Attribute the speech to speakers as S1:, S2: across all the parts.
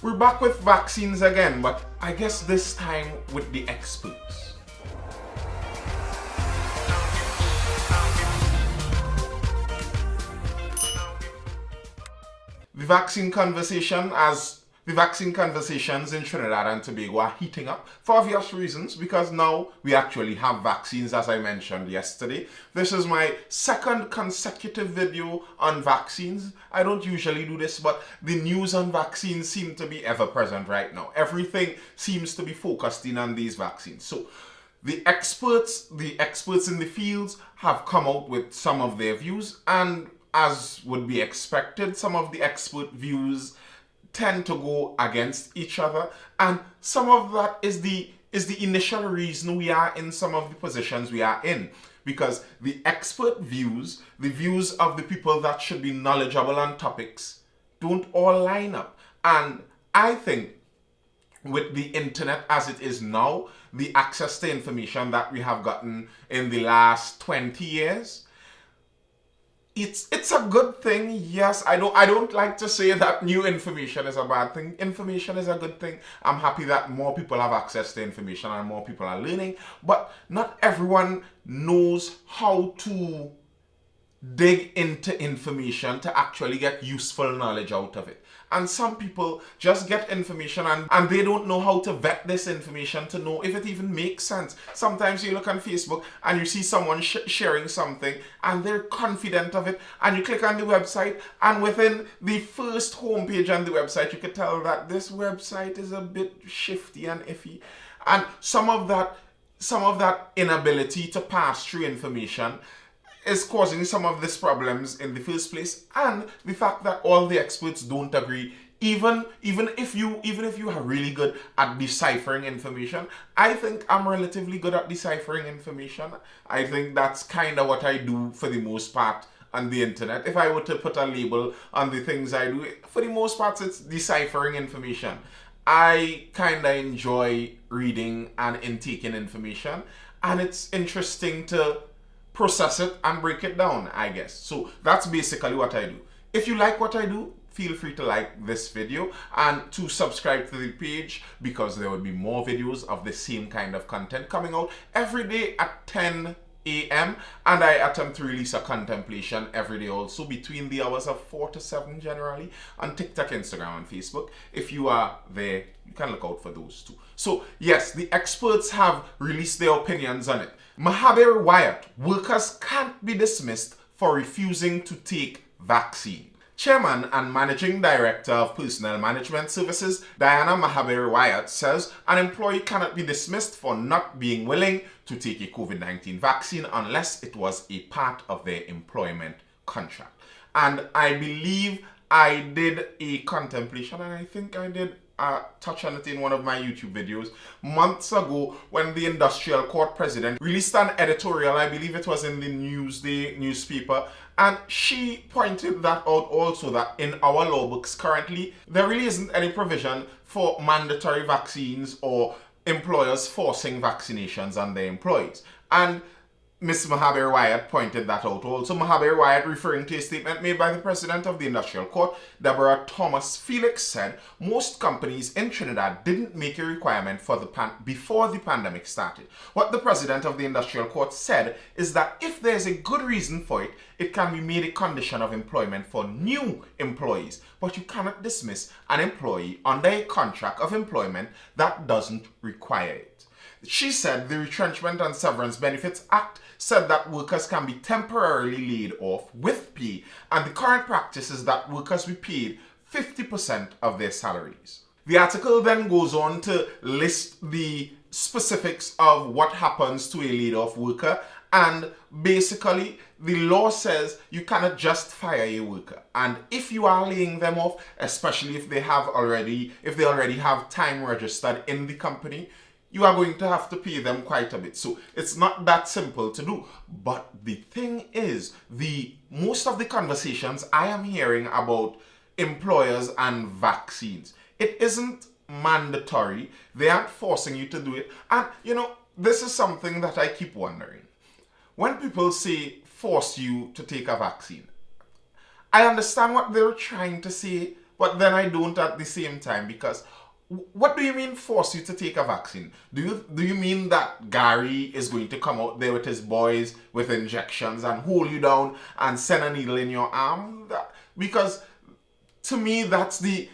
S1: We're back with vaccines again, but I guess this time with the experts. The vaccine conversations in Trinidad and Tobago are heating up for obvious reasons, because now we actually have vaccines, as I mentioned yesterday. This is my second consecutive video on vaccines. I don't usually do this, but the news on vaccines seem to be ever present right now. Everything seems to be focused in on these vaccines. So the experts in the fields have come out with some of their views, and as would be expected, some of the expert views tend to go against each other, and some of that is the initial reason we are in some of the positions we are in, because the expert views, the views of the people that should be knowledgeable on topics, don't all line up. And I think with the internet as it is now, the access to information that we have gotten in the last 20 years, it's a good thing. Yes, I don't like to say that new information is a bad thing. Information is a good thing. I'm happy that more people have access to information and more people are learning, but not everyone knows how to dig into information to actually get useful knowledge out of it. And some people just get information and they don't know how to vet this information to know if it even makes sense. Sometimes you look on Facebook and you see someone sharing something and they're confident of it, and you click on the website, and within the first homepage on the website you can tell that this website is a bit shifty and iffy. And some of that inability to pass through information is causing some of these problems in the first place, and the fact that all the experts don't agree. Even if you are really good at deciphering information, I think I'm relatively good at deciphering information. I think that's kind of what I do for the most part on the internet. If I were to put a label on the things I do, for the most part it's deciphering information. I kind of enjoy reading and intaking information, and it's interesting to process it and break it down, I guess. So that's basically what I do. If you like what I do, feel free to like this video and to subscribe to the page, because there will be more videos of the same kind of content coming out every day at 10 a.m. and I attempt to release a contemplation every day also between the hours of 4 to 7 generally on TikTok, Instagram and Facebook. If you are there, you can look out for those too. So yes, the experts have released their opinions on it. Mahavira Wyatt: workers can't be dismissed for refusing to take vaccine. Chairman and Managing Director of Personnel Management Services, Diana Mahavira Wyatt, says an employee cannot be dismissed for not being willing to take a COVID-19 vaccine unless it was a part of their employment contract. And I believe I did a contemplation, and I think I did touch on it in one of my YouTube videos months ago, when the Industrial Court president released an editorial, I believe it was in the Newsday newspaper, and she pointed that out also, that in our law books currently there really isn't any provision for mandatory vaccines or employers forcing vaccinations on their employees. And Ms. Mahavira Wyatt pointed that out also. Mahavira Wyatt, referring to a statement made by the president of the Industrial Court, Deborah Thomas Felix, said most companies in Trinidad didn't make a requirement for before the pandemic started. What the president of the Industrial Court said is that if there's a good reason for it, it can be made a condition of employment for new employees, but you cannot dismiss an employee under a contract of employment that doesn't require it. She said the Retrenchment and Severance Benefits Act said that workers can be temporarily laid off with pay, and the current practice is that workers be paid 50% of their salaries. The article then goes on to list the specifics of what happens to a laid off worker, and basically the law says you cannot just fire a worker, and if you are laying them off, especially if they already have time registered in the company, you are going to have to pay them quite a bit. So it's not that simple to do. But the thing is, most of the conversations I am hearing about employers and vaccines, it isn't mandatory. They aren't forcing you to do it. And this is something that I keep wondering. When people say force you to take a vaccine, I understand what they're trying to say, But then I don't at the same time, because what do you mean force you to take a vaccine? Do you mean that Gary is going to come out there with his boys with injections and hold you down and send a needle in your arm? Because to me, that's the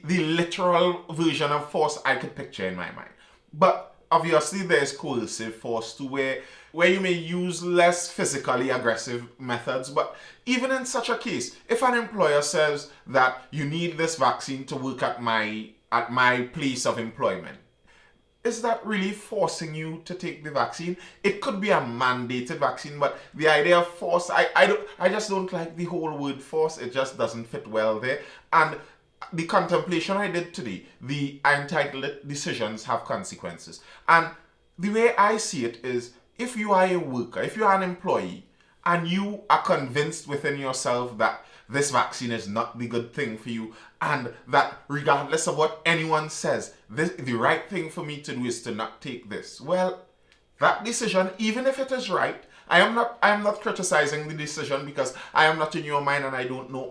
S1: literal version of force I could picture in my mind. But obviously there's coercive force too, where you may use less physically aggressive methods. But even in such a case, if an employer says that you need this vaccine to work at my place of employment, is that really forcing you to take the vaccine? It could be a mandated vaccine, but the idea of force, I just don't like the whole word force. It just doesn't fit well there. And the contemplation I did today, I entitled it "Decisions Have Consequences." And the way I see it is, if you are a worker, if you are an employee, and you are convinced within yourself that this vaccine is not the good thing for you, and that regardless of what anyone says, the right thing for me to do is to not take this, well, that decision, even if it is right, I am not criticizing the decision, because I am not in your mind and I don't know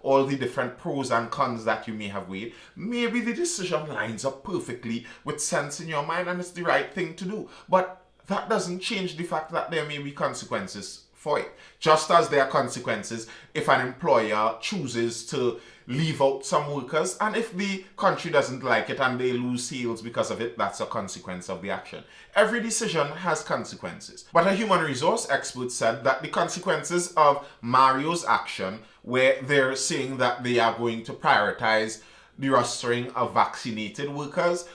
S1: all the different pros and cons that you may have weighed. Maybe the decision lines up perfectly with sense in your mind and it's the right thing to do. But that doesn't change the fact that there may be consequences for it. Just as there are consequences if an employer chooses to leave out some workers, and if the country doesn't like it and they lose sales because of it, that's a consequence of the action. Every decision has consequences. But a human resource expert said that the consequences of Mario's action, where they're saying that they are going to prioritize the rostering of vaccinated workers,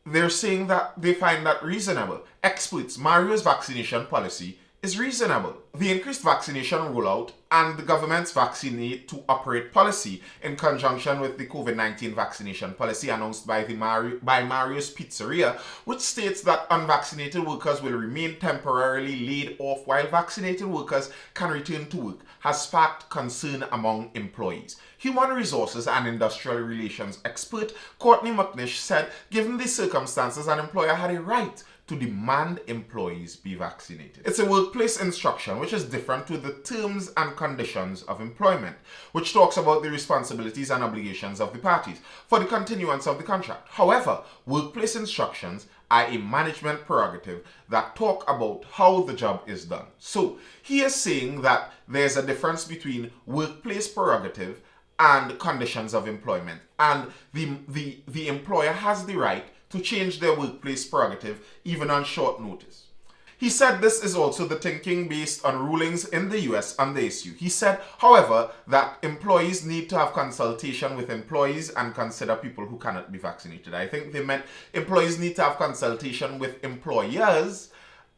S1: they're saying that they find that reasonable. Experts, Mario's vaccination policy is reasonable. The increased vaccination rollout and the government's vaccinate to operate policy, in conjunction with the COVID-19 vaccination policy announced by Mario's Pizzeria, which states that unvaccinated workers will remain temporarily laid off while vaccinated workers can return to work, has sparked concern among employees. Human resources and industrial relations expert Courtney McNish said, given the circumstances, an employer had a right to demand employees be vaccinated. It's a workplace instruction which is different to the terms and conditions of employment, which talks about the responsibilities and obligations of the parties for the continuance of the contract. However, workplace instructions are a management prerogative that talk about how the job is done. So he is saying that there's a difference between workplace prerogative and conditions of employment, and the employer has the right to change their workplace prerogative even on short notice. He said this is also the thinking based on rulings in the US on the issue. He said, however, that employees need to have consultation with employees and consider people who cannot be vaccinated. I think they meant employees need to have consultation with employers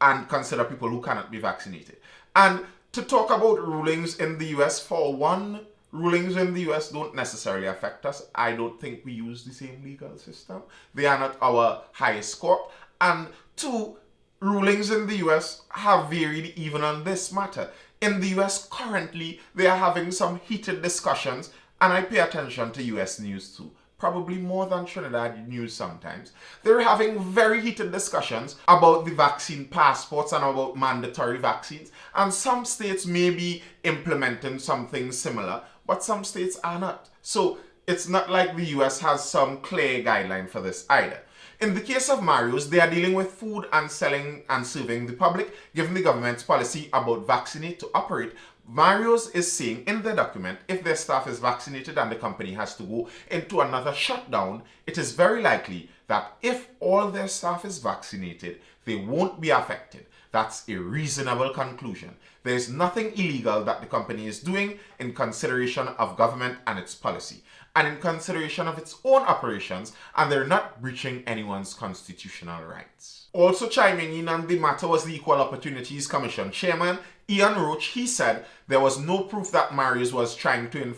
S1: and consider people who cannot be vaccinated. And to talk about rulings in the US, for one, rulings in the US don't necessarily affect us. I don't think we use the same legal system. They are not our highest court. And two, rulings in the US have varied even on this matter. In the US currently, they are having some heated discussions, and I pay attention to US news too. Probably more than Trinidad news sometimes. They're having very heated discussions about the vaccine passports and about mandatory vaccines. And some states may be implementing something similar, but some states are not. So it's not like the US has some clear guideline for this either. In the case of Mario's, they are dealing with food and selling and serving the public, given the government's policy about vaccinate to operate. Mario's is saying in the document, if their staff is vaccinated and the company has to go into another shutdown, it is very likely that if all their staff is vaccinated, they won't be affected. That's a reasonable conclusion. There is nothing illegal that the company is doing in consideration of government and its policy, and in consideration of its own operations, and they're not breaching anyone's constitutional rights. Also chiming in on the matter was the Equal Opportunities Commission chairman, Ian Roach. He said there was no proof that Mario's was trying to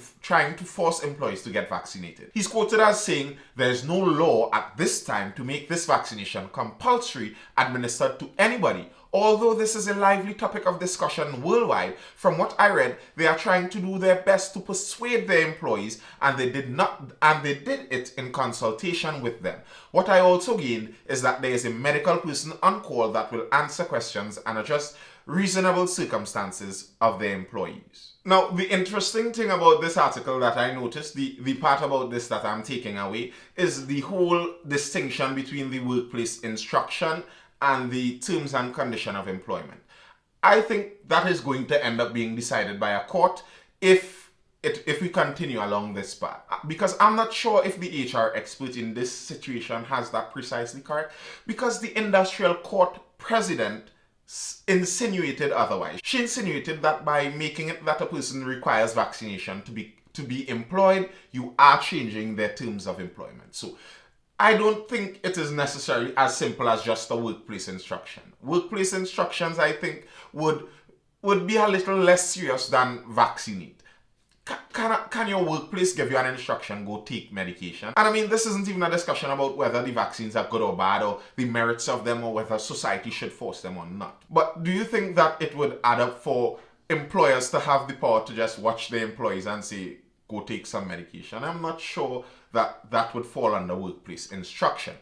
S1: force employees to get vaccinated. He's quoted as saying, "There's no law at this time to make this vaccination compulsory administered to anybody. Although this is a lively topic of discussion worldwide, from what I read, they are trying to do their best to persuade their employees, and they did it in consultation with them. What I also gained is that there is a medical person on call that will answer questions and address reasonable circumstances of their employees." Now, the interesting thing about this article that I noticed, the part about this that I'm taking away, is the whole distinction between the workplace instruction and the terms and condition of employment. I think that is going to end up being decided by a court if we continue along this path. Because I'm not sure if the HR expert in this situation has that precisely correct. Because the industrial court president insinuated otherwise. She insinuated that by making it that a person requires vaccination to be employed, you are changing their terms of employment. So I don't think it is necessarily as simple as just a workplace instruction. Workplace instructions, I think, would be a little less serious than vaccinate. Can your workplace give you an instruction, go take medication? And I mean, this isn't even a discussion about whether the vaccines are good or bad, or the merits of them, or whether society should force them or not. But do you think that it would add up for employers to have the power to just watch their employees and say, go take some medication? I'm not sure that that would fall under workplace instruction.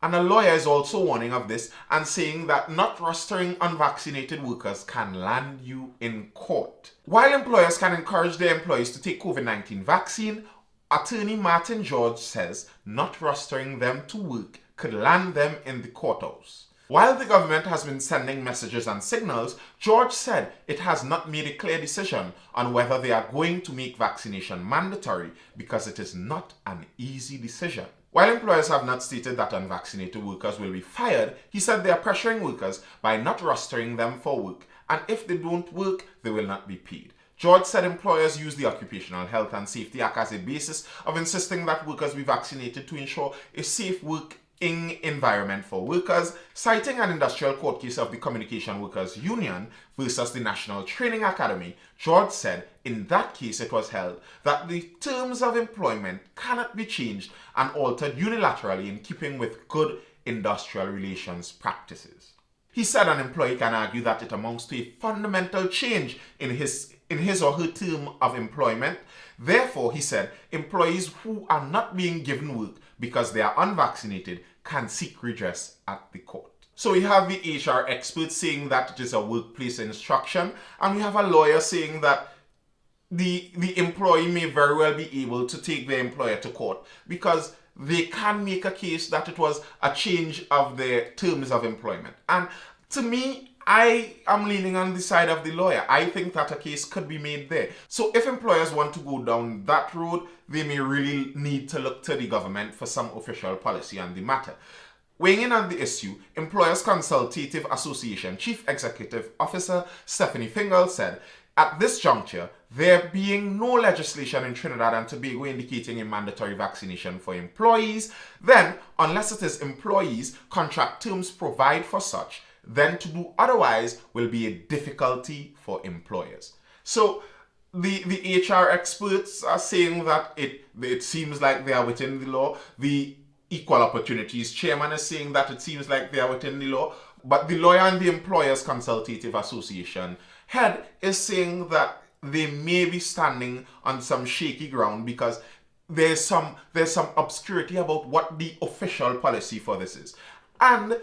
S1: And a lawyer is also warning of this and saying that not rostering unvaccinated workers can land you in court. While employers can encourage their employees to take COVID-19 vaccine, attorney Martin George says not rostering them to work could land them in the courthouse. While the government has been sending messages and signals, George said it has not made a clear decision on whether they are going to make vaccination mandatory because it is not an easy decision. While employers have not stated that unvaccinated workers will be fired, he said they are pressuring workers by not rostering them for work, and if they don't work, they will not be paid. George said employers use the Occupational Health and Safety Act as a basis of insisting that workers be vaccinated to ensure a safe working environment for workers, citing an industrial court case of the Communication Workers Union versus the National Training Academy. George said in that case it was held that the terms of employment cannot be changed and altered unilaterally in keeping with good industrial relations practices. He said an employee can argue that it amounts to a fundamental change in his or her term of employment. Therefore, he said, employees who are not being given work because they are unvaccinated can seek redress at the court. So we have the HR expert saying that it is a workplace instruction, and we have a lawyer saying that the employee may very well be able to take their employer to court because they can make a case that it was a change of their terms of employment. And to me, I am leaning on the side of the lawyer. I think that a case could be made there. So if employers want to go down that road, they may really need to look to the government for some official policy on the matter. Weighing in on the issue, Employers Consultative Association Chief Executive Officer Stephanie Fingal said, at this juncture, there being no legislation in Trinidad and Tobago indicating a mandatory vaccination for employees, then, unless it is employees, contract terms provide for such, then to do otherwise will be a difficulty for employers. So the HR experts are saying that it seems like they are within the law. The Equal Opportunities Chairman is saying that it seems like they are within the law. But the lawyer and the Employers Consultative Association head is saying that they may be standing on some shaky ground because there's some obscurity about what the official policy for this is. And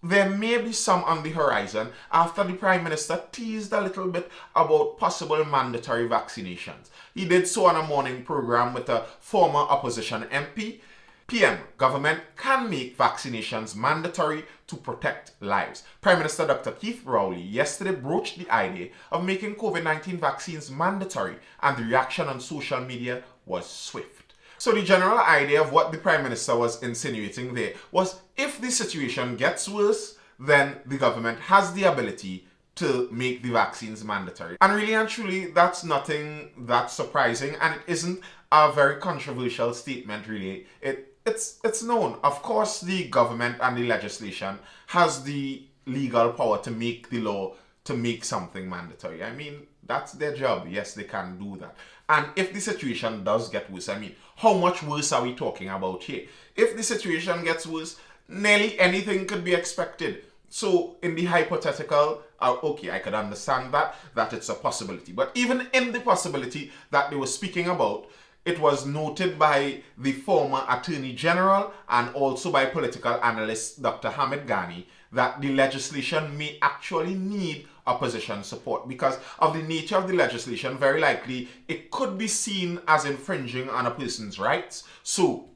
S1: there may be some on the horizon after the Prime Minister teased a little bit about possible mandatory vaccinations. He did so on a morning program with a former opposition MP. PM, government can make vaccinations mandatory to protect lives. Prime Minister Dr. Keith Rowley yesterday broached the idea of making COVID-19 vaccines mandatory, and the reaction on social media was swift. So the general idea of what the Prime Minister was insinuating there was if the situation gets worse, then the government has the ability to make the vaccines mandatory. And really and truly, that's nothing that surprising, and it isn't a very controversial statement really. It's known. Of course, the government and the legislation has the legal power to make the law to make something mandatory. I mean, that's their job. Yes, they can do that. And if the situation does get worse, I mean, how much worse are we talking about here? If the situation gets worse, nearly anything could be expected. So in the hypothetical, okay, I could understand that it's a possibility. But even in the possibility that they were speaking about, it was noted by the former Attorney General and also by political analyst Dr. Hamid Ghani that the legislation may actually need opposition support. Because of the nature of the legislation, very likely it could be seen as infringing on a person's rights. So,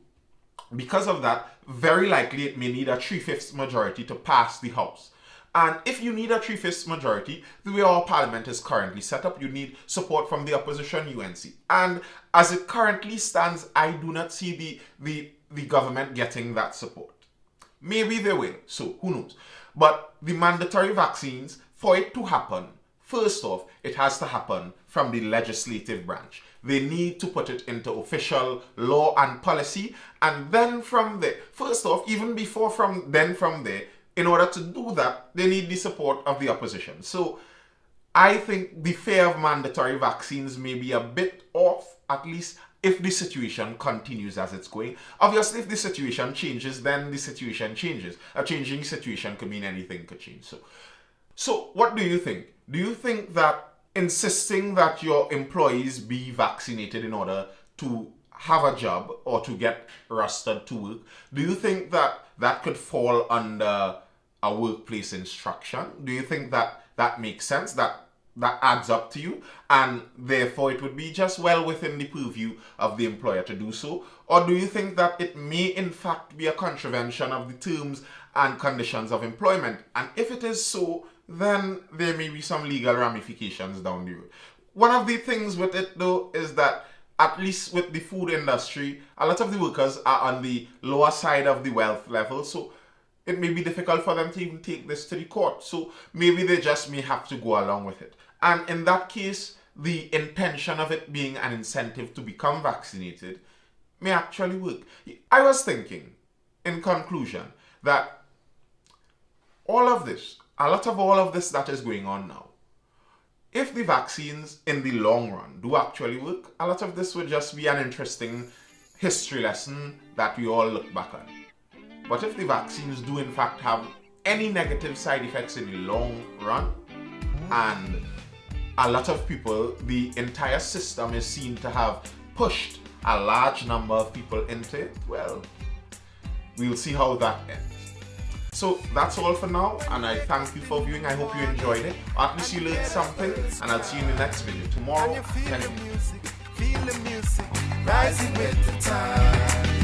S1: because of that, very likely it may need a 3/5 majority to pass the House. And if you need a 3/5 majority, the way our parliament is currently set up, you need support from the opposition UNC. And as it currently stands, I do not see the government getting that support. Maybe they will, so who knows. But the mandatory vaccines, for it to happen, first off, it has to happen from the legislative branch. They need to put it into official law and policy. And then from there, first off, even before from there, in order to do that, they need the support of the opposition. So I think the fear of mandatory vaccines may be a bit off, at least if the situation continues as it's going. Obviously, if the situation changes, then the situation changes. A changing situation could mean anything could change. So what do you think? Do you think that insisting that your employees be vaccinated in order to have a job or to get rostered to work, do you think that that could fall under a workplace instruction? Do you think that that makes sense, that adds up to you, and therefore it would be just well within the purview of the employer to do so? Or do you think that it may in fact be a contravention of the terms and conditions of employment? And if it is so, then there may be some legal ramifications down the road. One of the things with it though is that, at least with the food industry, a lot of the workers are on the lower side of the wealth level, so it may be difficult for them to even take this to the court. So maybe they just may have to go along with it. And in that case, the intention of it being an incentive to become vaccinated may actually work. I was thinking, in conclusion, that a lot of all of this that is going on now, if the vaccines in the long run do actually work, a lot of this would just be an interesting history lesson that we all look back on. But if the vaccines do in fact have any negative side effects in the long run, and a lot of people, the entire system is seen to have pushed a large number of people into it, well, we'll see how that ends. So that's all for now, and I thank you for viewing. I hope you enjoyed it, or at least you learned something, and I'll see you in the next video tomorrow.
S2: Feel the music, rising with the time.